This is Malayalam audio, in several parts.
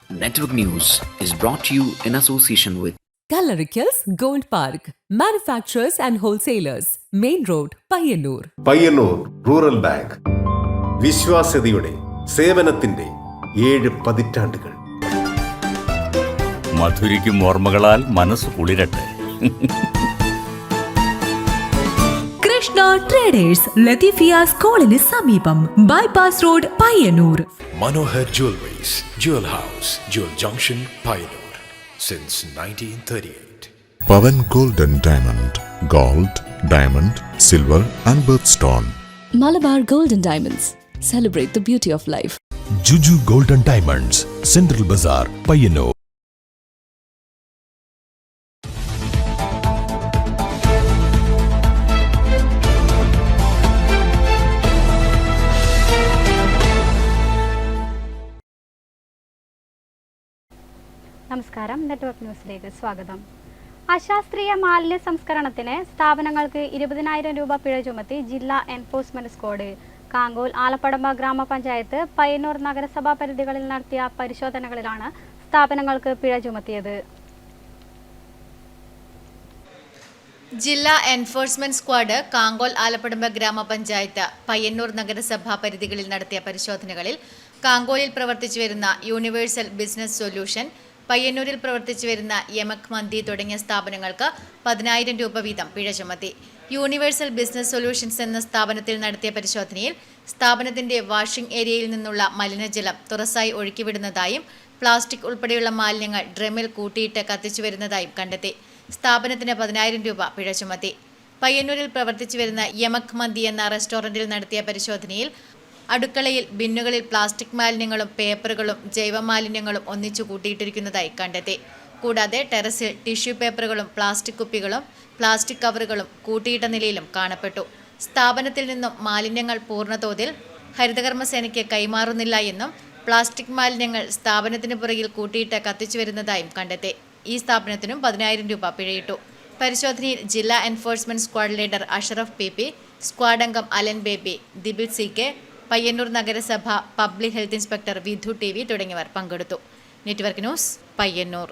Network News is brought to you in association with Kalarikals Gold Park, manufacturers and wholesalers, Main Road, Payyannur. Payyannur rural bank വിശ്വാസ്യതയുടെ സേവനത്തിന്റെ 7 പതിറ്റാണ്ടുകൾ. മധുരിക്കും ഓർമ്മകളാൽ മനസ്സ് കുളിരട്ടെ. കൃഷ്ണ ട്രേഡേഴ്സ് ലത്തീഫിയ സ്കൂളിന് സമീപം bypass road Payyanur. Manohar Jewelries, Jewel House, Jewel Junction, Payyanur, since 1938. Pavan Golden Diamond, Gold, Diamond, Silver and Birthstone. Malabar Golden Diamonds, celebrate the beauty of life. Juju Golden Diamonds, Central Bazaar, Payyanur. നമസ്കാരം, നെറ്റ്വർക്ക് ന്യൂസിലേക്ക് സ്വാഗതം. അശാസ്ത്രീയ മാലിന്യ സംസ്കരണത്തിന് സ്ഥാപനങ്ങൾക്ക് 20,000 രൂപ പിഴ ചുമത്തി ജില്ലാ എൻഫോഴ്സ്മെന്റ് സ്ക്വാഡ്. കാങ്കോൽ, ആലപ്പടമ്പ ഗ്രാമപഞ്ചായത്ത്, പയ്യന്നൂർ നഗരസഭാ പരിധികളിൽ നടത്തിയ പരിശോധനകളിലാണ് സ്ഥാപനങ്ങൾക്ക് പിഴ ചുമത്തിയത്. ജില്ലാ എൻഫോഴ്സ്മെന്റ് സ്ക്വാഡ് കാങ്കോൽ, ആലപ്പടമ്പ ഗ്രാമപഞ്ചായത്ത്, പയ്യന്നൂർ നഗരസഭാ പരിധികളിൽ നടത്തിയ പരിശോധനകളിൽ കാങ്കോലിൽ പ്രവർത്തിച്ചു വരുന്ന യൂണിവേഴ്സൽ ബിസിനസ് സൊല്യൂഷൻ, പയ്യന്നൂരിൽ പ്രവർത്തിച്ചു വരുന്ന യമക് മന്തി തുടങ്ങിയ സ്ഥാപനങ്ങൾക്ക് 10,000 രൂപ വീതം പിഴ ചുമത്തി. യൂണിവേഴ്സൽ ബിസിനസ് സൊല്യൂഷൻസ് എന്ന സ്ഥാപനത്തിൽ നടത്തിയ പരിശോധനയിൽ സ്ഥാപനത്തിന്റെ വാഷിംഗ് ഏരിയയിൽ നിന്നുള്ള മലിനജലം തുറസായി ഒഴുക്കിവിടുന്നതായും പ്ലാസ്റ്റിക് ഉൾപ്പെടെയുള്ള മാലിന്യങ്ങൾ ഡ്രമ്മിൽ കൂട്ടിയിട്ട് കത്തിച്ചു വരുന്നതായും കണ്ടെത്തി. സ്ഥാപനത്തിന് 10,000 രൂപ പിഴ ചുമത്തി. പയ്യന്നൂരിൽ പ്രവർത്തിച്ചു വരുന്ന യമക് മന്തി എന്ന റെസ്റ്റോറന്റിൽ നടത്തിയ പരിശോധനയിൽ അടുക്കളയിൽ ബിന്നുകളിൽ പ്ലാസ്റ്റിക് മാലിന്യങ്ങളും പേപ്പറുകളും ജൈവമാലിന്യങ്ങളും ഒന്നിച്ചു കൂട്ടിയിട്ടിരിക്കുന്നതായി കണ്ടെത്തി. കൂടാതെ ടെറസിൽ ടിഷ്യൂ പേപ്പറുകളും പ്ലാസ്റ്റിക് കുപ്പികളും പ്ലാസ്റ്റിക് കവറുകളും കൂട്ടിയിട്ട നിലയിലും കാണപ്പെട്ടു. സ്ഥാപനത്തിൽ നിന്നും മാലിന്യങ്ങൾ പൂർണ്ണതോതിൽ ഹരിതകർമ്മസേനയ്ക്ക് കൈമാറുന്നില്ല എന്നും പ്ലാസ്റ്റിക് മാലിന്യങ്ങൾ സ്ഥാപനത്തിന് പുറകിൽ കൂട്ടിയിട്ട് കത്തിച്ചു വരുന്നതായും കണ്ടെത്തി. ഈ സ്ഥാപനത്തിനും 10,000 രൂപ പിഴയിട്ടു. പരിശോധനയിൽ ജില്ലാ enforcement squad leader Ashraf PP, squad അംഗം അലൻ ബേബി, ദിബിൽ CK, പയ്യന്നൂർ നഗരസഭ public health inspector Vidhu TV തുടങ്ങിയവർ പങ്കെടുത്തു. Network news, Payyannur.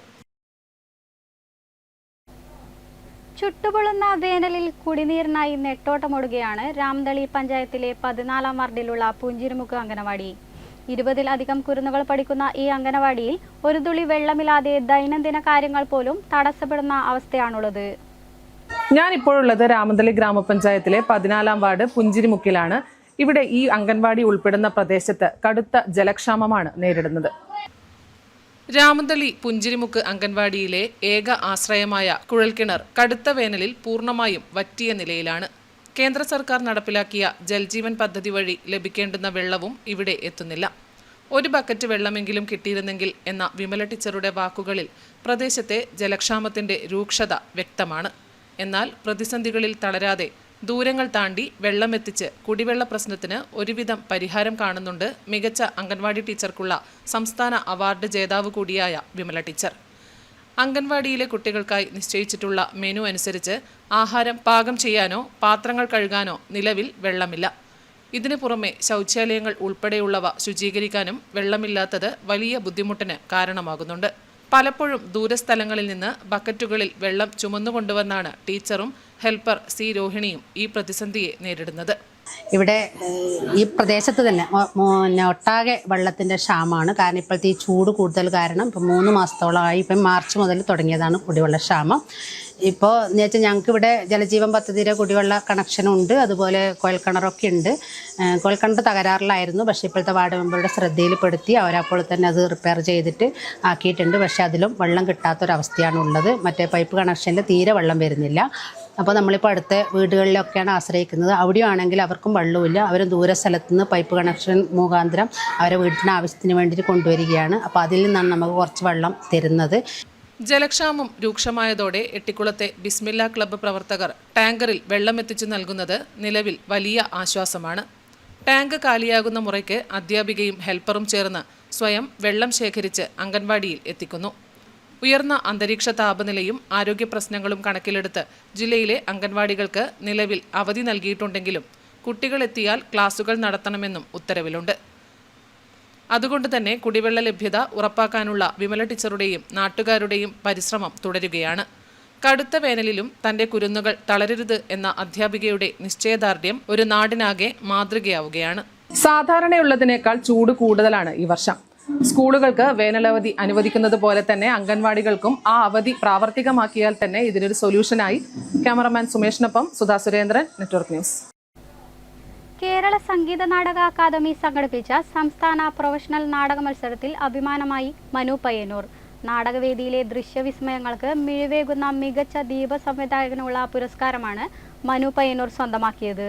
ചുട്ടുപൊള്ളുന്ന വേനലിൽ കുടിനീരിനായി നെട്ടോട്ടമോടുകയാണ് രാമതളി പഞ്ചായത്തിലെ 14-ാം വാർഡിലുള്ള പുഞ്ചിരിമുക്ക് അംഗനവാടി. 20-ലധികം കുരുന്നുകൾ പഠിക്കുന്ന ഈ അംഗനവാടിയിൽ ഒരു തുള്ളി വെള്ളമില്ലാതെ ദൈനംദിന കാര്യങ്ങൾ പോലും തടസ്സപ്പെടുന്ന അവസ്ഥയാണുള്ളത്. ഞാനിപ്പോഴുള്ളത് രാമതളി ഗ്രാമപഞ്ചായത്തിലെ 14-ാം വാർഡ് പുഞ്ചിരിമുക്കിലാണ്. ഇവിടെ ഈ അംഗൻവാടി ഉൾപ്പെടുന്ന പ്രദേശത്ത് കടുത്ത ജലക്ഷാമമാണ് നേരിടുന്നത്. രാമതളി പുഞ്ചിരിമുക്ക് അംഗൻവാടിയിലെ ഏക ആശ്രയമായ കുഴൽക്കിണർ കടുത്ത വേനലിൽ പൂർണ്ണമായും വറ്റിയ നിലയിലാണ്. കേന്ദ്ര സർക്കാർ നടപ്പിലാക്കിയ ജൽജീവൻ പദ്ധതി വഴി ലഭിക്കേണ്ടുന്ന വെള്ളവും ഇവിടെ എത്തുന്നില്ല. ഒരു ബക്കറ്റ് വെള്ളമെങ്കിലും കിട്ടിയിരുന്നെങ്കിൽ എന്ന വിമല ടീച്ചറുടെ വാക്കുകളിൽ പ്രദേശത്തെ ജലക്ഷാമത്തിന്റെ രൂക്ഷത വ്യക്തമാണ്. എന്നാൽ പ്രതിസന്ധികളിൽ തളരാതെ ദൂരങ്ങൾ താണ്ടി വെള്ളമെത്തിച്ച് കുടിവെള്ള പ്രശ്നത്തിന് ഒരുവിധം പരിഹാരം കാണുന്നുണ്ട് മികച്ച അംഗൻവാടി ടീച്ചർക്കുള്ള സംസ്ഥാന അവാർഡ് ജേതാവ് കൂടിയായ വിമല ടീച്ചർ. അംഗൻവാടിയിലെ കുട്ടികൾക്കായി നിശ്ചയിച്ചിട്ടുള്ള മെനു അനുസരിച്ച് ആഹാരം പാകം ചെയ്യാനോ പാത്രങ്ങൾ കഴുകാനോ നിലവിൽ വെള്ളമില്ല. ഇതിനു പുറമെ ശൗചാലയങ്ങൾ ഉൾപ്പെടെയുള്ളവ ശുചീകരിക്കാനും വെള്ളമില്ലാത്തത് വലിയ ബുദ്ധിമുട്ടിന് കാരണമാകുന്നുണ്ട്. പലപ്പോഴും ദൂരസ്ഥലങ്ങളിൽ നിന്ന് ബക്കറ്റുകളിൽ വെള്ളം ചുമന്നുകൊണ്ടുവന്നാണ് ടീച്ചറും ഹെൽപ്പർ C രോഹിണിയും ഈ പ്രതിസന്ധിയെ നേരിടുന്നത്. ഇവിടെ ഈ പ്രദേശത്ത് തന്നെ ഒട്ടാകെ വെള്ളത്തിൻ്റെ ക്ഷാമമാണ്. കാരണം ഇപ്പോഴത്തെ ഈ ചൂട് കൂടുതൽ കാരണം ഇപ്പം 3 മാസത്തോളമായി, ഇപ്പം മാർച്ച് മുതൽ തുടങ്ങിയതാണ് കുടിവെള്ള ക്ഷാമം. ഇപ്പോൾ എന്ന് വെച്ചാൽ ഞങ്ങൾക്ക് ഇവിടെ ജലജീവൻ പദ്ധതിയുടെ കുടിവെള്ള കണക്ഷനുണ്ട്, അതുപോലെ കുഴൽക്കിണറൊക്കെ ഉണ്ട്. കുഴൽക്കിണർ തകരാറിലായിരുന്നു. പക്ഷേ ഇപ്പോഴത്തെ വാർഡ് മെമ്പറുടെ ശ്രദ്ധയിൽപ്പെടുത്തി അവരപ്പോൾ തന്നെ അത് റിപ്പയർ ചെയ്തിട്ട് ആക്കിയിട്ടുണ്ട്. പക്ഷേ അതിലും വെള്ളം കിട്ടാത്തൊരവസ്ഥയാണ് ഉള്ളത്. മറ്റേ പൈപ്പ് കണക്ഷനിൽ തീരെ വെള്ളം വരുന്നില്ല. അപ്പോൾ നമ്മളിപ്പോൾ അടുത്ത വീടുകളിലൊക്കെയാണ് ആശ്രയിക്കുന്നത്. അവിടെയാണെങ്കിൽ അവർക്കും വെള്ളമില്ല. അവർ ദൂര സ്ഥലത്തു നിന്ന് പൈപ്പ് കണക്ഷൻ മുഖാന്തരം അവരെ വീട്ടിന് ആവശ്യത്തിന് വേണ്ടിയിട്ട് കൊണ്ടുവരികയാണ്. അപ്പോൾ അതിൽ നിന്നാണ് നമുക്ക് കുറച്ച് വെള്ളം തരുന്നത്. ജലക്ഷാമം രൂക്ഷമായതോടെ എട്ടിക്കുളത്തെ ബിസ്മില്ല ക്ലബ്ബ് പ്രവർത്തകർ ടാങ്കറിൽ വെള്ളമെത്തിച്ചു നൽകുന്നത് നിലവിൽ വലിയ ആശ്വാസമാണ്. ടാങ്ക് കാലിയാകുന്ന മുറയ്ക്ക് അധ്യാപികയും ഹെൽപ്പറും ചേർന്ന് സ്വയം വെള്ളം ശേഖരിച്ച് അംഗൻവാടിയിൽ എത്തിക്കുന്നു. ഉയർന്ന അന്തരീക്ഷ താപനിലയും ആരോഗ്യ പ്രശ്നങ്ങളും കണക്കിലെടുത്ത് ജില്ലയിലെ അംഗൻവാടികൾക്ക് നിലവിൽ അവധി നൽകിയിട്ടുണ്ടെങ്കിലും കുട്ടികളെത്തിയാൽ ക്ലാസുകൾ നടത്തണമെന്നും ഉത്തരവിലുണ്ട്. അതുകൊണ്ട് തന്നെ കുടിവെള്ള ലഭ്യത ഉറപ്പാക്കാനുള്ള വിമല ടീച്ചറുടെയും നാട്ടുകാരുടെയും പരിശ്രമം തുടരുകയാണ്. കടുത്ത വേനലിലും തന്റെ കുരുന്നുകൾ തളരരുത് എന്ന അധ്യാപികയുടെ നിശ്ചയദാർഢ്യം ഒരു നാടിനാകെ മാതൃകയാവുകയാണ്. സാധാരണയുള്ളതിനേക്കാൾ ചൂട് കൂടുതലാണ് ഈ വർഷം. സ്കൂളുകൾക്ക് വേനലവധി അനുവദിക്കുന്നത് പോലെ തന്നെ അംഗൻവാടികൾക്കും ആ അവധി പ്രാവർത്തികമാക്കിയാൽ തന്നെ ഇതിനൊരു സൊല്യൂഷനായി. ക്യാമറമാൻ സുമേഷിനൊപ്പം സുധാ സുരേന്ദ്രൻ, നെറ്റ്വർക്ക് ന്യൂസ്. കേരള സംഗീത നാടക അക്കാദമി സംഘടിപ്പിച്ച സംസ്ഥാന പ്രൊഫഷണൽ നാടക മത്സരത്തിൽ അഭിമാനമായി മനു പയ്യന്നൂർ. നാടകവേദിയിലെ ദൃശ്യവിസ്മയങ്ങൾക്ക് മിഴിവേകുന്ന മികച്ച ദീപ സംവിധായകനുള്ള പുരസ്കാരമാണ് മനു പയ്യന്നൂർ സ്വന്തമാക്കിയത്.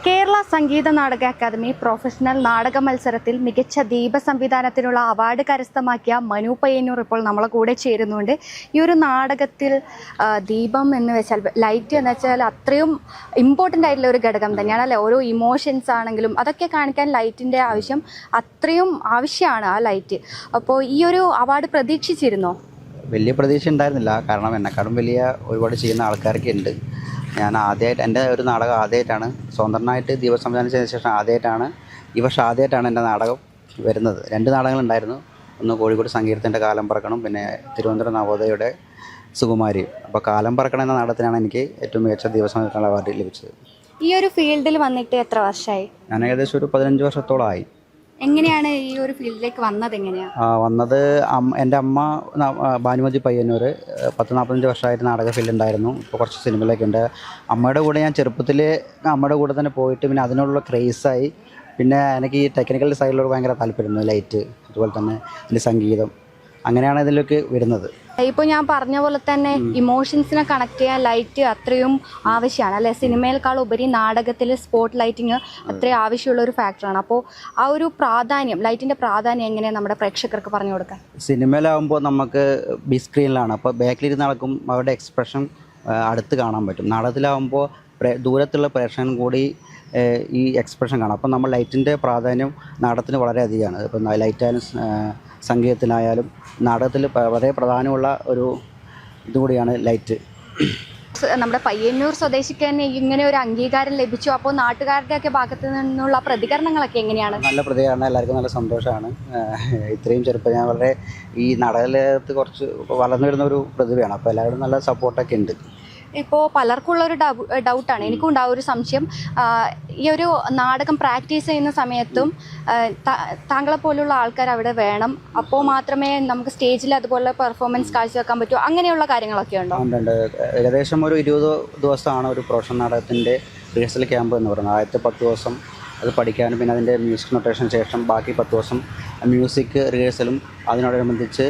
കേരള സംഗീത നാടക അക്കാദമി പ്രൊഫഷണൽ നാടക മത്സരത്തിൽ മികച്ച ദീപ സംവിധാനത്തിനുള്ള അവാർഡ് കരസ്ഥമാക്കിയ മനു പയ്യന്നൂർ ഇപ്പോൾ നമ്മളെ കൂടെ ചേരുന്നുണ്ട്. ഈ ഒരു നാടകത്തിൽ ദീപം എന്ന് വെച്ചാൽ, ലൈറ്റ് എന്ന് വെച്ചാൽ അത്രയും ഇമ്പോർട്ടൻ്റ് ആയിട്ടുള്ള ഒരു ഘടകം തന്നെയാണ് അല്ലേ? ഓരോ ഇമോഷൻസ് ആണെങ്കിലും അതൊക്കെ കാണിക്കാൻ ലൈറ്റിൻ്റെ ആവശ്യം അത്രയും ആവശ്യമാണ് ആ ലൈറ്റ്. അപ്പോൾ ഈ ഒരു അവാർഡ് പ്രതീക്ഷിച്ചിരുന്നോ? വലിയ പ്രതീക്ഷ ഉണ്ടായിരുന്നില്ല, കാരണം എന്നെക്കാളും വലിയ ഒരുപാട് ചെയ്യുന്ന ആൾക്കാരൊക്കെ ഉണ്ട്. ഞാൻ ആദ്യമായിട്ട് എൻ്റെ ഒരു നാടകം ആദ്യമായിട്ടാണ് സ്വന്തമായിട്ട് ദീപസംവിധാനം ചെയ്തതിന് ശേഷം ഈ വർഷം ആദ്യമായിട്ടാണ് എൻ്റെ നാടകം വരുന്നത്. 2 നാടകങ്ങളുണ്ടായിരുന്നു. ഒന്ന് കോഴിക്കോട് സങ്കീർത്തൻ്റെ കാലം പറക്കണം, പിന്നെ തിരുവനന്തപുരം നവോദയയുടെ സുകുമാരി. അപ്പോൾ കാലം പറക്കണം എന്ന നാടകത്തിനാണ് എനിക്ക് ഏറ്റവും മികച്ച ദീപസംവിധാന അവാർഡ് ലഭിച്ചത്. ഈ ഒരു ഫീൽഡിൽ വന്നിട്ട് എത്ര വർഷമായി? ഞാൻ ഏകദേശം ഒരു 15 വർഷത്തോളമായി. എങ്ങനെയാണ് ഈ ഒരു ഫീൽഡിലേക്ക് വന്നത്? വന്നത് എൻ്റെ അമ്മ ഭാനുമതി പയ്യന്നൂർ 10-45 വർഷമായിട്ട് നാടക ഫീൽഡുണ്ടായിരുന്നു. ഇപ്പോൾ കുറച്ച് സിനിമയിലൊക്കെ ഉണ്ട്. അമ്മയുടെ കൂടെ ഞാൻ ചെറുപ്പത്തിൽ അമ്മയുടെ കൂടെ തന്നെ പോയിട്ട് പിന്നെ അതിനുള്ള ക്രേസായി. പിന്നെ എനിക്ക് ഈ ടെക്നിക്കൽ സൈഡിലോട് ഭയങ്കര താല്പര്യമായിരുന്നു, ലൈറ്റ്, അതുപോലെ തന്നെ എൻ്റെ സംഗീതം. അങ്ങനെയാണ് ഇതിലേക്ക് വരുന്നത്. ഇപ്പോൾ ഞാൻ പറഞ്ഞ പോലെ തന്നെ ഇമോഷൻസിനെ കണക്ട് ചെയ്യാൻ ലൈറ്റ് അത്രയും ആവശ്യമാണ് അല്ലേ? സിനിമയേക്കാൾ ഉപരി നാടകത്തിൽ സ്പോട്ട് ലൈറ്റിങ് അത്രയും ആവശ്യമുള്ള ഒരു ഫാക്ടറാണ്. അപ്പോൾ ആ ഒരു പ്രാധാന്യം, ലൈറ്റിൻ്റെ പ്രാധാന്യം എങ്ങനെയാണ് നമ്മുടെ പ്രേക്ഷകർക്ക് പറഞ്ഞു കൊടുക്കാൻ? സിനിമയിലാവുമ്പോൾ നമുക്ക് ബിഗ് സ്ക്രീനിലാണ്, അപ്പോൾ ബാക്കിലിരുന്ന് നടക്കും അവരുടെ എക്സ്പ്രഷൻ അടുത്ത് കാണാൻ പറ്റും. നാടകത്തിലാവുമ്പോൾ ദൂരത്തുള്ള പ്രേക്ഷകൻ കൂടി ഈ എക്സ്പ്രഷൻ കാണാം. അപ്പോൾ നമ്മൾ ലൈറ്റിൻ്റെ പ്രാധാന്യം നാടകത്തിന് വളരെയധികമാണ്. ഇപ്പം ലൈറ്റായാലും സംഗീതത്തിനായാലും നാടകത്തിൽ വളരെ പ്രധാനമുള്ള ഒരു ഇതുകൂടിയാണ് ലൈറ്റ്. നമ്മുടെ പയ്യന്നൂർ സ്വദേശിക്ക് തന്നെ ഇങ്ങനെ ഒരു അംഗീകാരം ലഭിച്ചു. അപ്പോൾ നാട്ടുകാരുടെ ഒക്കെ ഭാഗത്തു നിന്നുള്ള പ്രതികരണങ്ങളൊക്കെ എങ്ങനെയാണ്? നല്ല പ്രതികരണം, എല്ലാവർക്കും നല്ല സന്തോഷമാണ്. ഇത്രയും ചെറുപ്പം ഞാൻ വളരെ ഈ നാടകത്തിനകത്ത് കുറച്ച് വളർന്നു വരുന്ന ഒരു പ്രതിഭയാണ്. അപ്പോൾ എല്ലാവരും നല്ല സപ്പോർട്ടൊക്കെ ഉണ്ട്. ഇപ്പോൾ പലർക്കുള്ളൊരു ഡൗട്ടാണ്, എനിക്കും ഉണ്ടാവും ഒരു സംശയം. ഈ ഒരു നാടകം പ്രാക്ടീസ് ചെയ്യുന്ന സമയത്തും താങ്കളെ പോലുള്ള ആൾക്കാർ അവിടെ വേണം, അപ്പോൾ മാത്രമേ നമുക്ക് സ്റ്റേജിൽ അതുപോലെ പെർഫോമൻസ് കാഴ്ചവെക്കാൻ പറ്റൂ, അങ്ങനെയുള്ള കാര്യങ്ങളൊക്കെ ഉണ്ടോ? ഉണ്ട്. ഏകദേശം ഒരു 20 ദിവസമാണ് ഒരു പ്രൊഫഷണൽ നാടകത്തിൻ്റെ റിഹേഴ്സൽ ക്യാമ്പ് എന്ന് പറയുന്നത്. ആദ്യത്തെ 10 ദിവസം അത് പഠിക്കാനും പിന്നെ അതിൻ്റെ മ്യൂസിക് നൊട്ടേഷന് ശേഷം ബാക്കി 10 ദിവസം മ്യൂസിക് റിഹേഴ്സലും അതിനോടനുബന്ധിച്ച്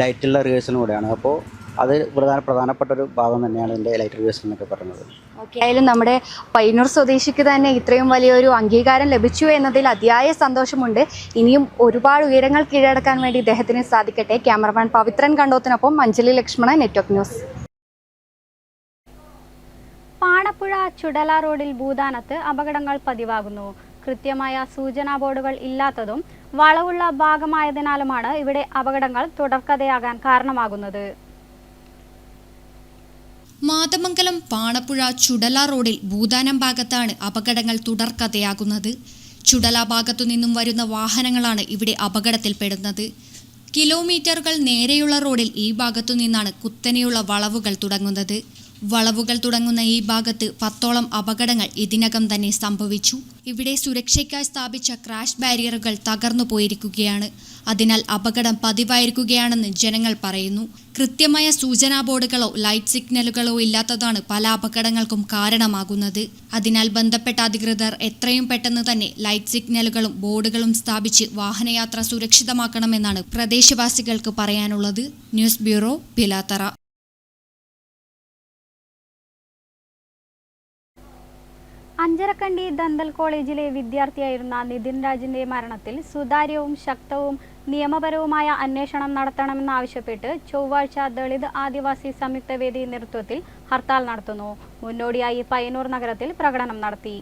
ലൈറ്റുള്ള റിഹേഴ്സലും കൂടെയാണ്. അപ്പോൾ അത് പ്രധാനപ്പെട്ട ഒരു ഭാഗം തന്നെയാണ് എൻ്റെ ലൈറ്റ് റിഹേഴ്സൽ എന്നൊക്കെ പറയുന്നത്. ഓക്കെ, ആയാലും നമ്മുടെ പയ്യന്നൂർ സ്വദേശിക്ക് തന്നെ ഇത്രയും വലിയൊരു അംഗീകാരം ലഭിച്ചു എന്നതിൽ അതിയായ സന്തോഷമുണ്ട്. ഇനിയും ഒരുപാട് ഉയരങ്ങൾ കീഴടക്കാൻ വേണ്ടി ഇദ്ദേഹത്തിന് സാധിക്കട്ടെ. ക്യാമറമാൻ പവിത്രൻ കണ്ടോത്തിനൊപ്പം മഞ്ജലി ലക്ഷ്മണൻ, നെറ്റ്വർക്ക് ന്യൂസ്. പാണപ്പുഴ ചുടല റോഡിൽ ഭൂദാനത്ത് അപകടങ്ങൾ പതിവാകുന്നു. കൃത്യമായ സൂചനാ ബോർഡുകൾ ഇല്ലാത്തതും വളവുള്ള ഭാഗമായതിനാലുമാണ് ഇവിടെ അപകടങ്ങൾ തുടർക്കഥയാകാൻ കാരണമാകുന്നത്. മാതമംഗലം പാണപ്പുഴ ചുടല റോഡിൽ ഭൂദാനം ഭാഗത്താണ് അപകടങ്ങൾ തുടർക്കഥയാകുന്നത്. ചുടല ഭാഗത്തു നിന്നും വരുന്ന വാഹനങ്ങളാണ് ഇവിടെ അപകടത്തിൽപ്പെടുന്നത്. കിലോമീറ്ററുകൾ നേരെയുള്ള റോഡിൽ ഈ ഭാഗത്തു നിന്നാണ് കുത്തനെയുള്ള വളവുകൾ തുടങ്ങുന്നത്. വളവുകൾ തുടങ്ങുന്ന ഈ ഭാഗത്ത് 10ഓളം അപകടങ്ങൾ ഇതിനകം തന്നെ സംഭവിച്ചു. ഇവിടെ സുരക്ഷയ്ക്കായി സ്ഥാപിച്ച ക്രാഷ് ബാരിയറുകൾ തകർന്നു പോയിരിക്കുകയാണ്. അതിനാൽ അപകടം പതിവായിരിക്കുകയാണെന്ന് ജനങ്ങൾ പറയുന്നു. കൃത്യമായ സൂചനാ ബോർഡുകളോ ലൈറ്റ് സിഗ്നലുകളോ ഇല്ലാത്തതാണ് പല അപകടങ്ങൾക്കും കാരണമാകുന്നത്. അതിനാൽ ബന്ധപ്പെട്ട അധികൃതർ എത്രയും പെട്ടെന്ന് തന്നെ ലൈറ്റ് സിഗ്നലുകളും ബോർഡുകളും സ്ഥാപിച്ച് വാഹനയാത്ര സുരക്ഷിതമാക്കണമെന്നാണ് പ്രദേശവാസികൾക്ക് പറയാനുള്ളത്. News bureau, Pilathara. Anjarakandy dental കോളേജിലെ വിദ്യാർത്ഥിയായിരുന്ന നിതിൻ രാജിന്റെ മരണത്തിൽ സുതാര്യവും ശക്തവും നിയമപരവുമായ അന്വേഷണം നടത്തണമെന്നാവശ്യപ്പെട്ട് ചൊവ്വാഴ്ച ദളിത് ആദിവാസി സംയുക്ത വേദി നേതൃത്വത്തിൽ ഹർത്താൽ നടത്തുന്നു. മുന്നോടിയായി പയ്യന്നൂർ നഗരത്തിൽ പ്രകടനം നടത്തി.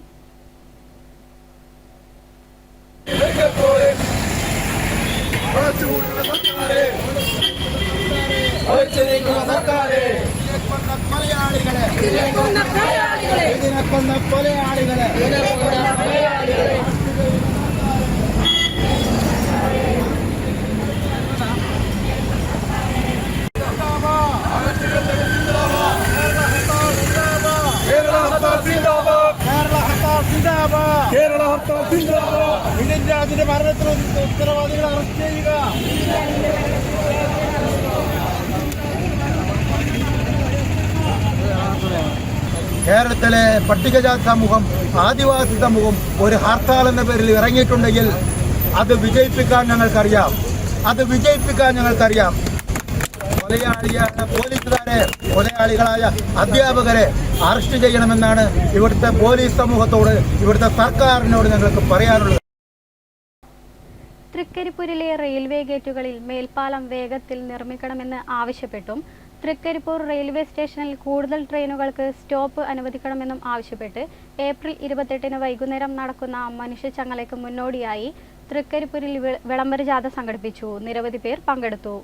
ജിന്ദാബാദ്. കേരള ഹർത്താൽ ജിന്ദാബാദ്. മിലിൻ രാജിന്റെ മരണത്തിന് ഉത്തരവാദികളെ അറസ്റ്റ് ചെയ്യുക. കേരളത്തിലെ പട്ടികജാതി സമൂഹം, ആദിവാസി സമൂഹം ഒരു ഹർത്താൽ എന്ന പേരിൽ ഇറങ്ങിയിട്ടുണ്ടെങ്കിൽ അത് വിജയിപ്പിക്കാൻ ഞങ്ങൾക്കറിയാം. കൊലയാളിയായ പോലീസുകാരെ, കൊലയാളികളായ അധ്യാപകരെ അറസ്റ്റ് ചെയ്യണമെന്നാണ് ഇവിടുത്തെ പോലീസ് സമൂഹത്തോട്, ഇവിടുത്തെ സർക്കാരിനോട് ഞങ്ങൾക്ക് പറയാനുള്ളത്. തൃക്കരിപ്പൂരിലെ റെയിൽവേ ഗേറ്റുകളിൽ മേൽപ്പാലം വേഗത്തിൽ നിർമ്മിക്കണമെന്ന് ആവശ്യപ്പെട്ടും തൃക്കരിപ്പൂർ റെയിൽവേ സ്റ്റേഷനിൽ കൂടുതൽ ട്രെയിനുകൾക്ക് സ്റ്റോപ്പ് അനുവദിക്കണമെന്നും ആവശ്യപ്പെട്ട് ഏപ്രിൽ 28 വൈകുന്നേരം നടക്കുന്ന മനുഷ്യച്ചങ്ങലയ്ക്ക് മുന്നോടിയായി തൃക്കരിപ്പൂരിൽ വിളംബര ജാഥ സംഘടിപ്പിച്ചു. നിരവധി പേർ പങ്കെടുത്തു.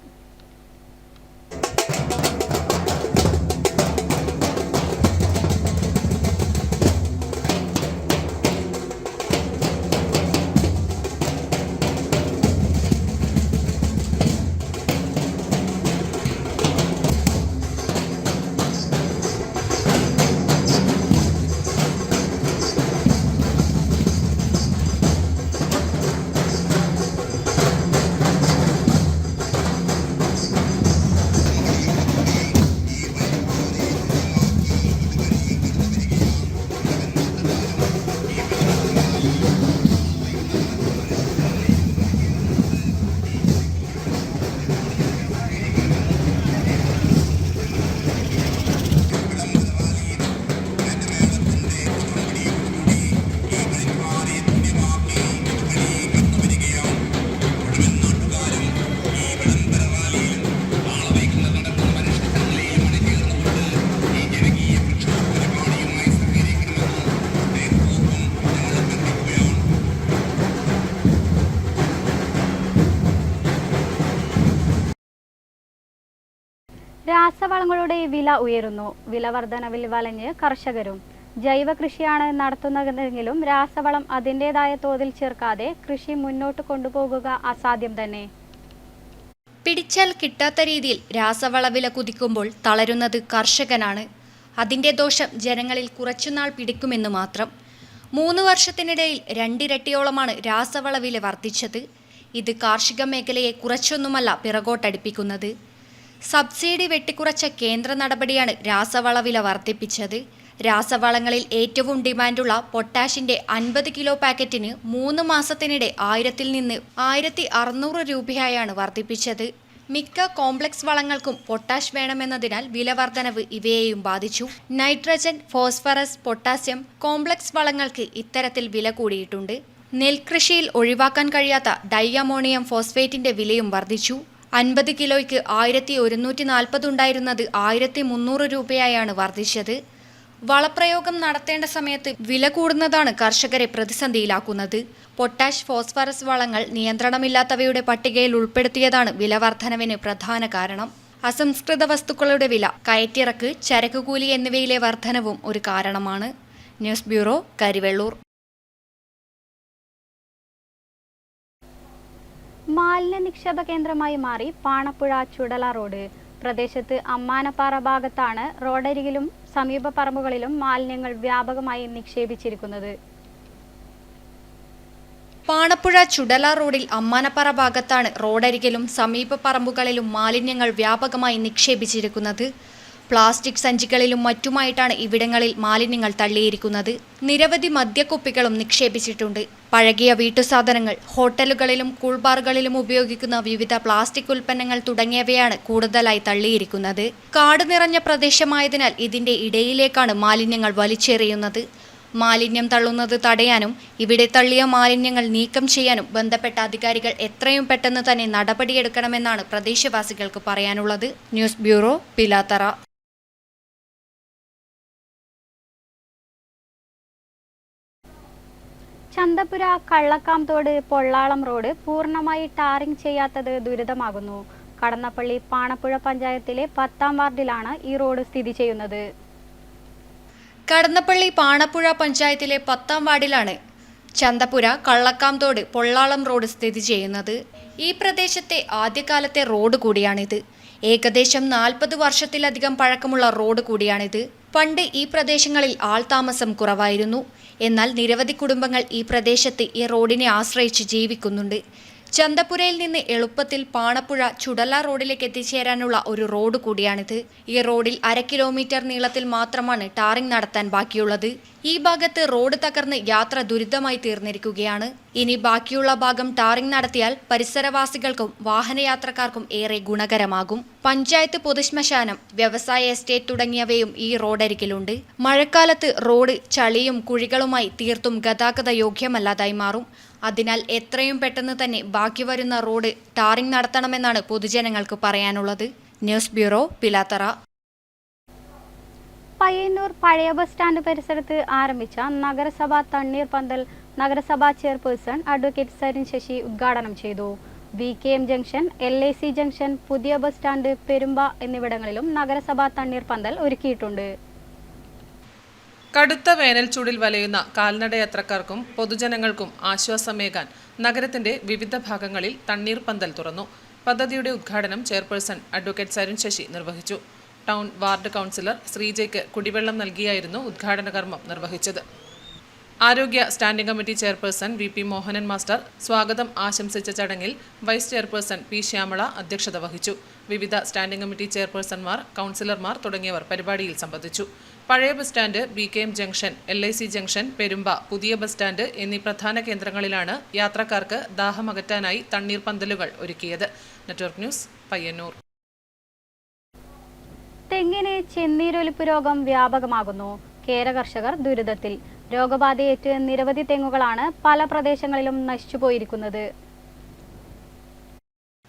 രാസവളങ്ങളുടെ വില ഉയരുന്നു. വില വർധനവിൽ വലഞ്ഞ് കർഷകരും. ജൈവ കൃഷിയാണ് നടത്തുന്നതെങ്കിലും രാസവളം അതിൻ്റെതായ തോതിൽ ചേർക്കാതെ കൃഷി മുന്നോട്ട് കൊണ്ടുപോകുക അസാധ്യം തന്നെ. പിടിച്ചാൽ കിട്ടാത്ത രീതിയിൽ രാസവള വില കുതിക്കുമ്പോൾ തളരുന്നത് കർഷകനാണ്. അതിൻ്റെ ദോഷം ജനങ്ങളിൽ കുറച്ചുനാൾ പിടിക്കുമെന്ന് മാത്രം. 3 വർഷത്തിനിടയിൽ 2 ഇരട്ടിയോളമാണ് രാസവള വില വർദ്ധിച്ചത്. ഇത് കാർഷിക മേഖലയെ കുറച്ചൊന്നുമല്ല പിറകോട്ടടിപ്പിക്കുന്നത്. സബ്സിഡി വെട്ടിക്കുറച്ച കേന്ദ്ര നടപടിയാണ് രാസവള വില വർദ്ധിപ്പിച്ചത്. രാസവളങ്ങളിൽ ഏറ്റവും ഡിമാൻഡുള്ള പൊട്ടാഷിന്റെ 50 കിലോ പാക്കറ്റിന് 3 മാസത്തിനിടെ 1000-ൽ നിന്ന് 1600 രൂപയായാണ് വർദ്ധിപ്പിച്ചത്. മിക്ക കോംപ്ലക്സ് വളങ്ങൾക്കും പൊട്ടാഷ് വേണമെന്നതിനാൽ വില വർധനവ് ഇവയെയും ബാധിച്ചു. നൈട്രജൻ, ഫോസ്ഫറസ്, പൊട്ടാസ്യം കോംപ്ലക്സ് വളങ്ങൾക്ക് ഇത്തരത്തിൽ വില കൂടിയിട്ടുണ്ട്. നെൽകൃഷിയിൽ ഒഴിവാക്കാൻ കഴിയാത്ത ഡൈ അമോണിയം ഫോസ്ഫേറ്റിന്റെ വിലയും വർദ്ധിച്ചു. 50 കിലോയ്ക്ക് 1140 ഉണ്ടായിരുന്നത് 1300 രൂപയായാണ് വർദ്ധിച്ചത്. വളപ്രയോഗം നടത്തേണ്ട സമയത്ത് വില കൂടുന്നതാണ് കർഷകരെ പ്രതിസന്ധിയിലാക്കുന്നത്. പൊട്ടാഷ്, ഫോസ്ഫറസ് വളങ്ങൾ നിയന്ത്രണമില്ലാത്തവയുടെ പട്ടികയിൽ ഉൾപ്പെടുത്തിയതാണ് വില വർധനവിന് പ്രധാന കാരണം. അസംസ്കൃത വസ്തുക്കളുടെ വില, കയറ്റിറക്ക്, ചരക്കുകൂലി എന്നിവയിലെ വർധനവും ഒരു കാരണമാണ്. News bureau, Karivellur. മാലിന്യ നിക്ഷേപ കേന്ദ്രമായി മാറി പാണപ്പുഴ ചുടല റോഡ്. പ്രദേശത്ത് അമ്മാനപ്പാറ ഭാഗത്താണ് റോഡരികിലും സമീപ പറമ്പുകളിലും മാലിന്യങ്ങൾ വ്യാപകമായി നിക്ഷേപിച്ചിരിക്കുന്നത്. പാണപ്പുഴ ചുടല റോഡിൽ അമ്മാനപ്പാറ ഭാഗത്താണ് റോഡരികിലും സമീപ പറമ്പുകളിലും മാലിന്യങ്ങൾ വ്യാപകമായി നിക്ഷേപിച്ചിരിക്കുന്നത്. പ്ലാസ്റ്റിക് സഞ്ചികളിലും മറ്റുമായിട്ടാണ് ഇവിടങ്ങളിൽ മാലിന്യങ്ങൾ തള്ളിയിരിക്കുന്നത്. നിരവധി മദ്യക്കുപ്പികളും നിക്ഷേപിച്ചിട്ടുണ്ട്. പഴകിയ വീട്ടുസാധനങ്ങൾ, ഹോട്ടലുകളിലും കൂൾബാറുകളിലും ഉപയോഗിക്കുന്ന വിവിധ പ്ലാസ്റ്റിക് ഉൽപ്പന്നങ്ങൾ തുടങ്ങിയവയാണ് കൂടുതലായി തള്ളിയിരിക്കുന്നത്. കാട് നിറഞ്ഞ പ്രദേശമായതിനാൽ ഇതിന്റെ ഇടയിലേക്കാണ് മാലിന്യങ്ങൾ വലിച്ചെറിയുന്നത്. മാലിന്യം തള്ളുന്നത് തടയാനും ഇവിടെ തള്ളിയ മാലിന്യങ്ങൾ നീക്കം ചെയ്യാനും ബന്ധപ്പെട്ട അധികാരികൾ എത്രയും പെട്ടെന്ന് തന്നെ നടപടിയെടുക്കണമെന്നാണ് പ്രദേശവാസികൾക്ക് പറയാനുള്ളത്. News bureau, Pilathara. Chanthapura Kallakkamthodu Pollalam road പൂർണ്ണമായി ടാറിംഗ് ചെയ്യാത്തത് ദുരിതമാകുന്നു. കടന്നപ്പള്ളി പാണപ്പുഴ പഞ്ചായത്തിലെ 10-ാം വാർഡിലാണ് ഈ റോഡ് സ്ഥിതി ചെയ്യുന്നത്. കടന്നപ്പള്ളി പാണപ്പുഴ പഞ്ചായത്തിലെ 10-ാം വാർഡിലാണ് ചന്തപുര കള്ളക്കാംതോട് പൊള്ളാളം റോഡ് സ്ഥിതി ചെയ്യുന്നത്. ഈ പ്രദേശത്തെ ആദ്യകാലത്തെ റോഡ് കൂടിയാണിത്. ഏകദേശം 40 വർഷത്തിലധികം പഴക്കമുള്ള റോഡ് കൂടിയാണിത്. പണ്ട് ഈ പ്രദേശങ്ങളിൽ ആൾതാമസം കുറവായിരുന്നു. എന്നാൽ നിരവധി കുടുംബങ്ങൾ ഈ പ്രദേശത്ത് ഈ റോഡിനെ ആശ്രയിച്ച് ജീവിക്കുന്നുണ്ട്. ചന്തപുരയിൽ നിന്ന് എളുപ്പത്തിൽ പാണപ്പുഴ ചുടല റോഡിലേക്ക് എത്തിച്ചേരാനുള്ള ഒരു റോഡ് കൂടിയാണിത്. ഈ റോഡിൽ 1/2 കിലോമീറ്റർ നീളത്തിൽ മാത്രമാണ് ടാറിംഗ് നടത്താൻ ബാക്കിയുള്ളത്. ഈ ഭാഗത്ത് റോഡ് തകർന്ന് യാത്ര ദുരിതമായി തീർന്നിരിക്കുകയാണ്. ഇനി ബാക്കിയുള്ള ഭാഗം ടാറിംഗ് നടത്തിയാൽ പരിസരവാസികൾക്കും വാഹനയാത്രക്കാർക്കും ഏറെ ഗുണകരമാകും. പഞ്ചായത്ത് പൊതുശ്മശാനം, വ്യവസായ എസ്റ്റേറ്റ് തുടങ്ങിയവയും ഈ റോഡരികിലുണ്ട്. മഴക്കാലത്ത് റോഡ് ചളിയും കുഴികളുമായി തീർത്തും ഗതാഗത യോഗ്യമല്ലാതായി മാറും. അതിനാൽ എത്രയും പെട്ടെന്ന് തന്നെ ബാക്കി വരുന്ന റോഡ് ടാറിംഗ് നടത്തണമെന്നാണ് പൊതുജനങ്ങൾക്ക് പറയാനുള്ളത്. News bureau, Pilathara. പയ്യന്നൂർ പഴയ ബസ് സ്റ്റാൻഡ് പരിസരത്ത് ആരംഭിച്ച നഗരസഭാ തണ്ണീർപന്തൽ നഗരസഭാ ചെയർപേഴ്സൺ അഡ്വക്കേറ്റ് സരിൻ ശശി ഉദ്ഘാടനം ചെയ്തു. VKM ജംഗ്ഷൻ, LIC ജംഗ്ഷൻ, പുതിയ ബസ് സ്റ്റാൻഡ്, പെരുമ്പ എന്നിവിടങ്ങളിലും നഗരസഭാ തണ്ണീർപന്തൽ ഒരുക്കിയിട്ടുണ്ട്. കടുത്ത വേനൽ ചൂടിൽ വലയുന്ന കാൽനടയാത്രക്കാർക്കും പൊതുജനങ്ങൾക്കും ആശ്വാസമേകാൻ നഗരത്തിന്റെ വിവിധ ഭാഗങ്ങളിൽ തണ്ണീർപന്തൽ തുറന്നു. പദ്ധതിയുടെ ഉദ്ഘാടനം ചെയർപേഴ്സൺ അഡ്വക്കേറ്റ് സരിൻ ശശി നിർവഹിച്ചു. ടൗൺ വാർഡ് കൗൺസിലർ ശ്രീജയ്ക്ക് കുടിവെള്ളം നൽകിയായിരുന്നു ഉദ്ഘാടന കർമ്മം നിർവഹിച്ചത്. ആരോഗ്യ standing committee chairperson VP Mohanan master സ്വാഗതം ആശംസിച്ച ചടങ്ങിൽ വൈസ് ചെയർപേഴ്സൺ P ശ്യാമള അധ്യക്ഷത വഹിച്ചു. വിവിധ സ്റ്റാൻഡിംഗ് കമ്മിറ്റി ചെയർപേഴ്സൺമാർ, കൗൺസിലർമാർ തുടങ്ങിയവർ പരിപാടിയിൽ സംബന്ധിച്ചു. പഴയ bus stand, VKM junction, LIC junction, Perumba, പുതിയ ബസ് സ്റ്റാൻഡ് എന്നീ പ്രധാന കേന്ദ്രങ്ങളിലാണ് യാത്രക്കാർക്ക് ദാഹമകറ്റാനായി തണ്ണീർപന്തലുകൾ ഒരുക്കിയത്. Network news, Payyanur. തെങ്ങിന് ചെന്നീരൊലിപ്പ് രോഗം വ്യാപകമാകുന്നു. കേര കർഷകർ ദുരിതത്തിൽ. രോഗബാധയേറ്റ് നിരവധി തെങ്ങുകളാണ് പല പ്രദേശങ്ങളിലും നശിച്ചുപോയിരിക്കുന്നത്.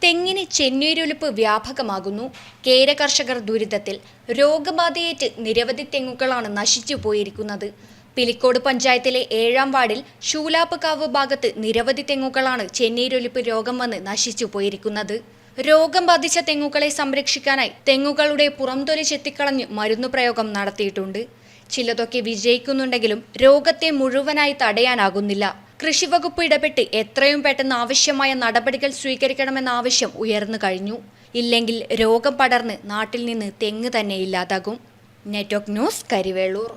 തെങ്ങിന് ചെന്നീരൊലിപ്പ് വ്യാപകമാകുന്നു. കേര കർഷകർ ദുരിതത്തിൽ. രോഗബാധയേറ്റ് നിരവധി തെങ്ങുകളാണ് നശിച്ചു പോയിരിക്കുന്നത്. പിലിക്കോട് പഞ്ചായത്തിലെ 7-ാം വാർഡിൽ ശൂലാപ്പ്കാവ് ഭാഗത്ത് നിരവധി തെങ്ങുകളാണ് ചെന്നീരൊലിപ്പ് രോഗം വന്ന് നശിച്ചു പോയിരിക്കുന്നത്. രോഗം ബാധിച്ച തെങ്ങുകളെ സംരക്ഷിക്കാനായി തെങ്ങുകളുടെ പുറംതൊലി ചെത്തിക്കളഞ്ഞ് മരുന്നു പ്രയോഗം നടത്തിയിട്ടുണ്ട്. ചിലതൊക്കെ വിജയിക്കുന്നുണ്ടെങ്കിലും രോഗത്തെ മുഴുവനായി തടയാനാകുന്നില്ല. കൃഷിവകുപ്പ് ഇടപെട്ട് എത്രയും പെട്ടെന്ന് ആവശ്യമായ നടപടികൾ സ്വീകരിക്കണമെന്ന ആവശ്യം ഉയർന്നു കഴിഞ്ഞു. ഇല്ലെങ്കിൽ രോഗം പടർന്ന് നാട്ടിൽ നിന്ന് തെങ്ങ് തന്നെ ഇല്ലാതാകും. Network news, Karivellur.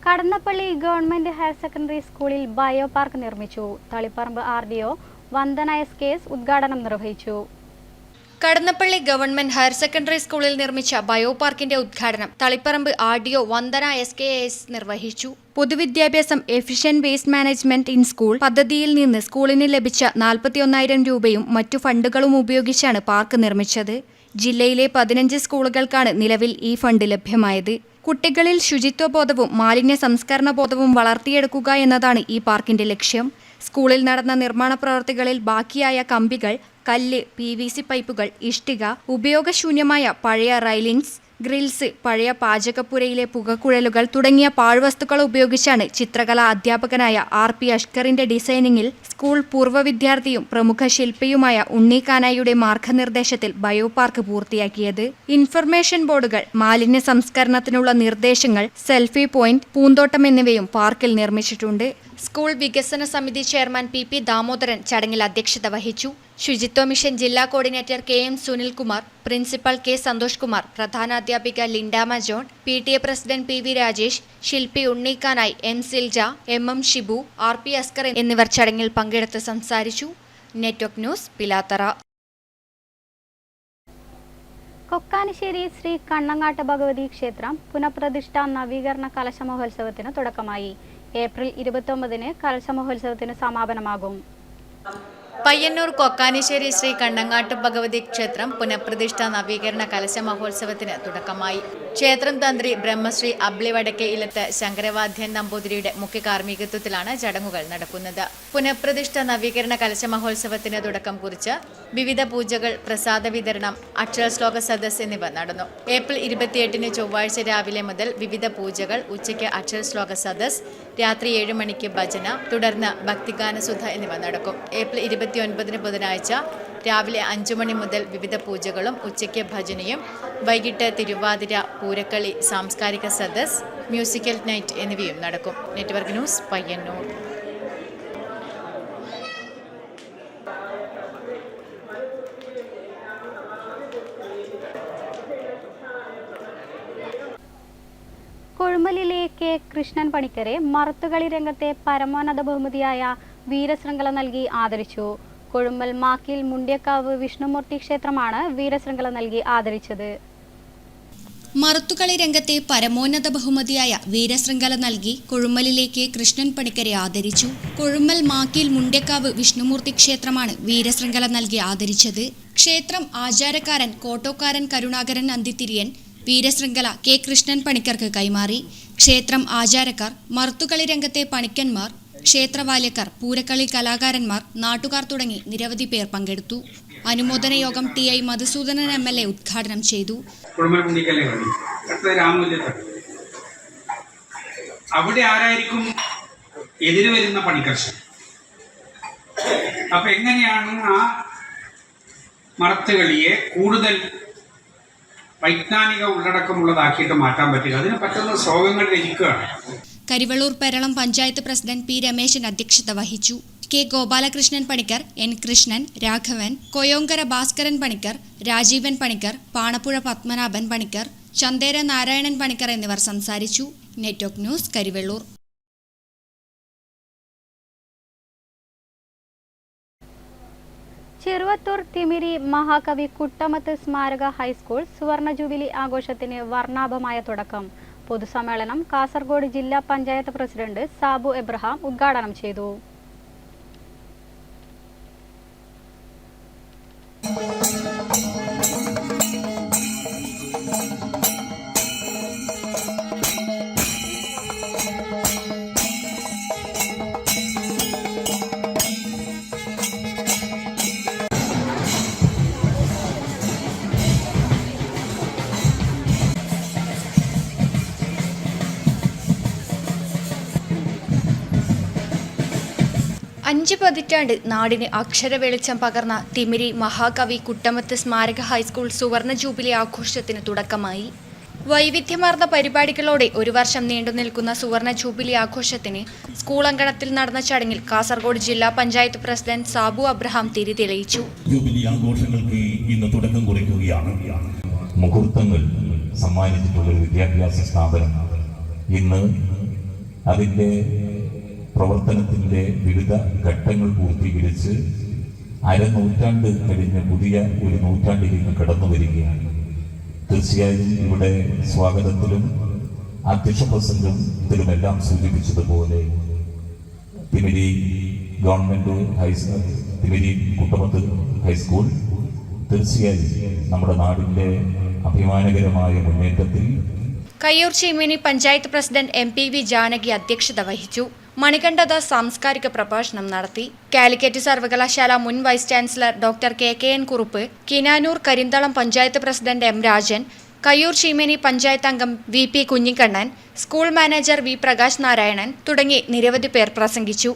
Kadannappally government higher secondary സ്കൂളിൽ ബയോ പാർക്ക് നിർമ്മിച്ചു. തളിപ്പറമ്പ് RDO വന്ദന SKS ഉദ്ഘാടനം നിർവഹിച്ചു. കടന്നപ്പള്ളി ഗവൺമെന്റ് ഹയർ സെക്കൻഡറി സ്കൂളിൽ നിർമ്മിച്ച ബയോ പാർക്കിന്റെ ഉദ്ഘാടനം തളിപ്പറമ്പ് RDO വന്ദന SKS നിർവഹിച്ചു. പൊതുവിദ്യാഭ്യാസം efficient waste management in school പദ്ധതിയിൽ നിന്ന് സ്കൂളിന് ലഭിച്ച 41,000 രൂപയും മറ്റു ഫണ്ടുകളും ഉപയോഗിച്ചാണ് പാർക്ക് നിർമ്മിച്ചത്. ജില്ലയിലെ 15 സ്കൂളുകൾക്കാണ് നിലവിൽ ഈ ഫണ്ട് ലഭ്യമായത്. കുട്ടികളിൽ ശുചിത്വബോധവും മാലിന്യ സംസ്കരണ ബോധവും വളർത്തിയെടുക്കുക എന്നതാണ് ഈ പാർക്കിന്റെ ലക്ഷ്യം. സ്കൂളിൽ നടന്ന നിർമ്മാണ പ്രവൃത്തികളിൽ ബാക്കിയായ കമ്പികൾ, കല്ല്, PVC പൈപ്പുകൾ, ഇഷ്ടിക, ഉപയോഗശൂന്യമായ പഴയ റൈലിംഗ്സ്, ഗ്രിൽസ്, പഴയ പാചകപ്പുരയിലെ പുകക്കുഴലുകൾ തുടങ്ങിയ പാഴ്വസ്തുക്കൾ ഉപയോഗിച്ചാണ് ചിത്രകലാ അധ്യാപകനായ RP അഷ്കറിന്റെ ഡിസൈനിങ്ങിൽ സ്കൂൾ പൂർവ്വ വിദ്യാർത്ഥിയും പ്രമുഖ ശില്പിയുമായ ഉണ്ണി കാനായിയുടെ മാർഗനിർദ്ദേശത്തിൽ ബയോ പാർക്ക് പൂർത്തിയാക്കിയത്. ഇൻഫർമേഷൻ ബോർഡുകൾ, മാലിന്യ സംസ്കരണത്തിനുള്ള നിർദ്ദേശങ്ങൾ, സെൽഫി പോയിന്റ്, പൂന്തോട്ടം എന്നിവയും പാർക്കിൽ നിർമ്മിച്ചിട്ടുണ്ട്. സ്കൂൾ വികസന സമിതി ചെയർമാൻ PP ദാമോദരൻ ചടങ്ങിൽ അധ്യക്ഷത വഹിച്ചു. ശുചിത്വ മിഷൻ ജില്ലാ coordinator KM Sunilkumar, principal K Santhosh Kumar, പ്രധാനാധ്യാപിക Lindama John, PTA president PV Rajesh, ശില്പി ഉണ്ണിക്കാനായി, M Silja, MM Shibu, RP Askar എന്നിവർ ചടങ്ങിൽ പങ്കെടുത്ത് സംസാരിച്ചു. Network news, Pilathara. കൊക്കാനിശ്ശേരി ശ്രീ കണ്ണങ്ങാട്ട് ഭഗവതി ക്ഷേത്രം പുനഃപ്രതിഷ്ഠ നവീകരണ കലശ മഹോത്സവത്തിന് തുടക്കമായി. ഏപ്രിൽ 29-ന് കലശ മഹോത്സവത്തിന് സമാപനമാകും. പയ്യന്നൂർ കൊക്കാനിശ്ശേരി ശ്രീ കണ്ണങ്ങാട്ട് ഭഗവതി ക്ഷേത്രം പുനഃപ്രതിഷ്ഠ നവീകരണ കലശ മഹോത്സവത്തിന് തുടക്കമായി. ക്ഷേത്രം തന്ത്രി ബ്രഹ്മശ്രീ അബ്ലി വടക്കേ ഇലത്ത് ശങ്കരവാദ്യൻ നമ്പൂതിരിയുടെ മുഖ്യ കാർമ്മികത്വത്തിലാണ് ചടങ്ങുകൾ നടക്കുന്നത്. പുനഃപ്രതിഷ്ഠ നവീകരണ കലശ മഹോത്സവത്തിന് തുടക്കം കുറിച്ച് വിവിധ പൂജകൾ, പ്രസാദ വിതരണം, അക്ഷരശ്ലോക സദസ് എന്നിവ നടന്നു. ഏപ്രിൽ 28-ന് ചൊവ്വാഴ്ച രാവിലെ മുതൽ വിവിധ പൂജകൾ, ഉച്ചയ്ക്ക് അക്ഷരശ്ലോക സദസ്, രാത്രി 7 മണിക്ക് ഭജന, തുടർന്ന് ഭക്തിഗാനസുധ എന്നിവ നടക്കും. ഏപ്രിൽ 29-ന് ബുധനാഴ്ച രാവിലെ 5 മണി മുതൽ വിവിധ പൂജകളും ഉച്ചയ്ക്ക് ഭജനയും, വൈകിട്ട് തിരുവാതിര, പൂരക്കളി, സാംസ്കാരിക സദസ്, മ്യൂസിക്കൽ നൈറ്റ് എന്നിവയും നടക്കും. Network news, Payyannur. കൊഴുമലിലെ കെ കൃഷ്ണൻ പണിക്കരെ മറുത്തുകളി രംഗത്തെ പരമോന്നത ബഹുമതിയായ വീരശൃംഖല നൽകി ആദരിച്ചു. കൊഴുമൽ മാക്കിൽ മുണ്ടിയക്കാവ് വിഷ്ണുമൂർത്തി ക്ഷേത്രമാണ് വീരശൃംഖല നൽകി ആദരിച്ചത്. മറുത്തുകളി രംഗത്തെ പരമോന്നത ബഹുമതിയായ വീരശൃംഖല നൽകി കൊഴുമലിലേക്ക് കൃഷ്ണൻ പണിക്കരെ ആദരിച്ചു. കൊഴുമൽ മാക്കിൽ മുണ്ടിയക്കാവ് വിഷ്ണുമൂർത്തി ക്ഷേത്രമാണ് വീരശൃംഖല നൽകി ആദരിച്ചത്. ക്ഷേത്രം ആചാരക്കാരൻ കോട്ടോക്കാരൻ കരുണാകരൻ അന്തിത്തിരിയൻ വീരശൃംഖല കെ കൃഷ്ണൻ പണിക്കർക്ക് കൈമാറി. ക്ഷേത്രം ആചാരക്കാർ, മറുത്തുകളി രംഗത്തെ പണിക്കന്മാർ, ക്ഷേത്രവാല്യക്കാർ, പൂരക്കളി കലാകാരന്മാർ, നാട്ടുകാർ തുടങ്ങി നിരവധി പേർ പങ്കെടുത്തു. അനുമോദന യോഗം TI മധുസൂദനൻ MLA ഉദ്ഘാടനം ചെയ്തു. അവിടെ ആരായിരിക്കും എതിര് വരുന്ന പണിക്കർശൻ? അപ്പൊ എങ്ങനെയാണ് ആ മറത്തുകളിയെ കൂടുതൽ വൈജ്ഞാനിക ഉള്ളടക്കമുള്ളതാക്കിയിട്ട് മാറ്റാൻ പറ്റുക? അതിന് പറ്റുന്ന ശ്ലോകങ്ങൾ രചിക്കുകയാണ്. കരിവള്ളൂർ പെരളം പഞ്ചായത്ത് പ്രസിഡന്റ് P രമേശൻ അധ്യക്ഷത വഹിച്ചു. കെ ഗോപാലകൃഷ്ണൻ പണിക്കർ, N കൃഷ്ണൻ, രാഘവൻ, കൊയോങ്കര ഭാസ്കരൻ പണിക്കർ, രാജീവൻ പണിക്കർ, പാണപ്പുഴ പത്മനാഭൻ പണിക്കർ, ചന്തേര നാരായണൻ പണിക്കർ എന്നിവർ സംസാരിച്ചു. Network news, Karivellur. ചെറുവത്തൂർ തിമിരി മഹാകവി കുട്ടമത്ത് സ്മാരക ഹൈസ്കൂൾ സുവർണ ജൂബിലി ആഘോഷത്തിന് വർണ്ണാഭമായ തുടക്കം. പൊതുസമ്മേളനം കാസർഗോഡ് ജില്ലാ പഞ്ചായത്ത് പ്രസിഡന്റ് സാബു എബ്രഹാം ഉദ്ഘാടനം ചെയ്തു. അഞ്ച് പതിറ്റാണ്ട് നാടിന് അക്ഷര വെളിച്ചം പകർന്ന തിമിരി മഹാകവി കുട്ടമത്ത് സ്മാരക ഹൈസ്കൂൾ സുവർണ ജൂബിലി ആഘോഷത്തിന് തുടക്കമായി. വൈവിധ്യമാർന്ന പരിപാടികളോടെ ഒരു വർഷം നീണ്ടുനിൽക്കുന്ന സുവർണ ജൂബിലി ആഘോഷത്തിന് സ്കൂൾ അങ്കണത്തിൽ നടന്ന ചടങ്ങിൽ കാസർഗോഡ് ജില്ലാ പഞ്ചായത്ത് പ്രസിഡന്റ് സാബു അബ്രഹാം തിരി തെളിയിച്ചു. ജൂബിലി ആഘോഷങ്ങൾക്ക് ഇന്ന് തുടക്കം കുറിക്കുകയാണ്. മുഹൂർത്തങ്ങൾ സമ്മാനിച്ചിട്ടുള്ള വിദ്യാഭ്യാസ സ്ഥാപനം ഇന്ന് അതിൻ്റെ പ്രവർത്തനത്തിൻ്റെ വിവിധ ഘട്ടങ്ങൾ പൂർത്തീകരിച്ച് അരനൂറ്റാണ്ട് കഴിഞ്ഞ് പുതിയ ഒരു നൂറ്റാണ്ടിലേക്ക് കടന്നു വരികയാണ്. തീർച്ചയായും ഇവിടെ സ്വാഗതത്തിലും അധ്യക്ഷ പ്രസംഗത്തിലുമെല്ലാം സൂചിപ്പിച്ചതുപോലെ തിമിരി ഗവൺമെൻറ് തിമിരി കുട്ടമത്ത് ഹൈസ്കൂൾ തീർച്ചയായും നമ്മുടെ നാടിൻ്റെ അഭിമാനകരമായ മുന്നേറ്റത്തിൽ. കയ്യൂർ ചീമേനി പഞ്ചായത്ത് പ്രസിഡന്റ് MPV ജാനകി അധ്യക്ഷത വഹിച്ചു. മണികണ്ഠദാസ് സാംസ്കാരിക പ്രഭാഷണം നടത്തി. കാലിക്കറ്റ് സർവകലാശാല മുൻ vice chancellor doctor KKN Kurup, Kinanur Karinthalam panchayat president M Rajan, Kayyur Cheemeni panchayat അംഗം VP Kunhikannan, school manager V Prakash Narayanan തുടങ്ങി നിരവധി പേർ പ്രസംഗിച്ചു.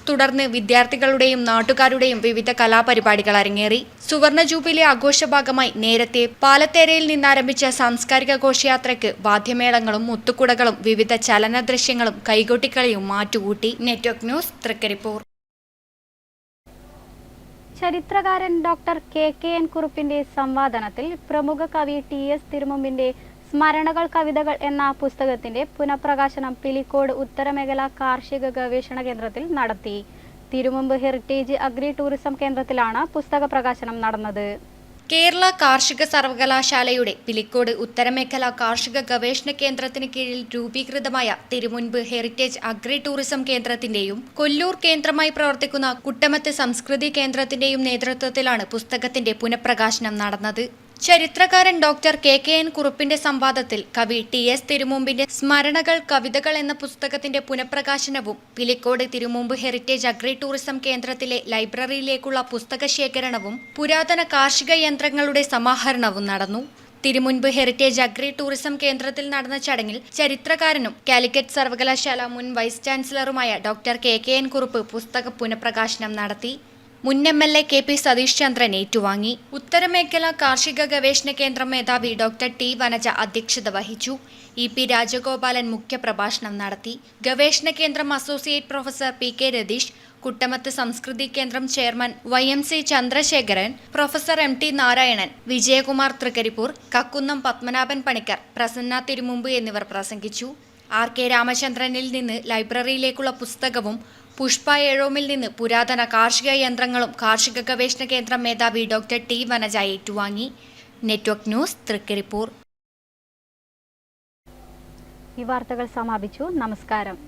തുടർന്ന് വിദ്യാർത്ഥികളുടെയും നാട്ടുകാരുടെയും വിവിധ കലാപരിപാടികൾ അരങ്ങേറി. സുവർണ ജൂബിലി ആഘോഷഭാഗമായി നേരത്തെ പാലത്തേരയിൽ നിന്നാരംഭിച്ച സാംസ്കാരിക ഘോഷയാത്രയ്ക്ക് വാദ്യമേളങ്ങളും മുത്തുകുടകളും വിവിധ ചലന ദൃശ്യങ്ങളും കൈകൊട്ടിക്കളിയും മാറ്റുകൂട്ടി. Network news, Trikaripur. ചരിത്രകാരൻ ഡോക്ടർ KKN കുറുപ്പിന്റെ സംവാദനത്തിൽ പ്രമുഖ കവി TS തിരുമുമ്പിന്റെ സ്മരണകൾ കവിതകൾ എന്ന പുസ്തകത്തിന്റെ പുനഃപ്രകാശനം പിലിക്കോട് ഉത്തരമേഖല കാർഷിക ഗവേഷണ കേന്ദ്രത്തിൽ നടത്തി. തിരുമുമ്പ് ഹെറിറ്റേജ് അഗ്രി ടൂറിസം കേന്ദ്രത്തിലാണ് പുസ്തക പ്രകാശനം നടന്നത്. കേരള കാർഷിക സർവകലാശാലയുടെ പിലിക്കോട് ഉത്തരമേഖല കാർഷിക ഗവേഷണ കേന്ദ്രത്തിന് കീഴിൽ രൂപീകൃതമായ തിരുമുൻപ് ഹെറിറ്റേജ് അഗ്രി ടൂറിസം കേന്ദ്രത്തിന്റെയും കൊല്ലൂർ കേന്ദ്രമായി പ്രവർത്തിക്കുന്ന കുട്ടമത്ത് സംസ്കൃതി കേന്ദ്രത്തിന്റെയും നേതൃത്വത്തിലാണ് പുസ്തകത്തിന്റെ പുനഃപ്രകാശനം നടന്നത്. ചരിത്രകാരൻ ഡോക്ടർ KKN കുറുപ്പിന്റെ സംവാദത്തിൽ കവി TS തിരുമുമ്പിന്റെ സ്മരണകൾ കവിതകൾ എന്ന പുസ്തകത്തിന്റെ പുനഃപ്രകാശനവും Pilicode Thirumumbu heritage agri tourism കേന്ദ്രത്തിലെ ലൈബ്രറിയിലേക്കുള്ള പുസ്തക ശേഖരണവും പുരാതന കാർഷിക യന്ത്രങ്ങളുടെ സമാഹരണവും നടന്നു. തിരുമുൻപ് ഹെറിറ്റേജ് അഗ്രി ടൂറിസം കേന്ദ്രത്തിൽ നടന്ന ചടങ്ങിൽ ചരിത്രകാരനും കാലിക്കറ്റ് സർവകലാശാല മുൻ വൈസ് ചാൻസലറുമായ ഡോക്ടർ KKN കുറുപ്പ് പുസ്തക പുനഃപ്രകാശനം നടത്തി. മുൻ MLA KP സതീഷ് ചന്ദ്രൻ ഏറ്റുവാങ്ങി. ഉത്തരമേഖല കാർഷിക ഗവേഷണ കേന്ദ്രം മേധാവി ഡോക്ടർ T വനജ അധ്യക്ഷത വഹിച്ചു. EP രാജഗോപാലൻ മുഖ്യപ്രഭാഷണം നടത്തി. ഗവേഷണ കേന്ദ്രം associate professor PK Ratheesh, Kuttamath സംസ്കൃതി കേന്ദ്രം chairman YMC Chandrasekharan, professor MT Narayanan, Vijayakumar Trikaripur, Kakkunnam Padmanabhan Panicker, Prasanna Thirumumbu എന്നിവർ പ്രസംഗിച്ചു. RK രാമചന്ദ്രനിൽ നിന്ന് ലൈബ്രറിയിലേക്കുള്ള പുസ്തകവും പുഷ്പ ഏഴോമിൽ നിന്ന് പുരാതന കാർഷിക യന്ത്രങ്ങളും കാർഷിക ഗവേഷണ കേന്ദ്രം മേധാവി ഡോക്ടർ ടി വനജ ഏറ്റുവാങ്ങി. Network news, Trikaripur. ഈ വാർത്തകൾ സമാപിച്ചു. നമസ്കാരം.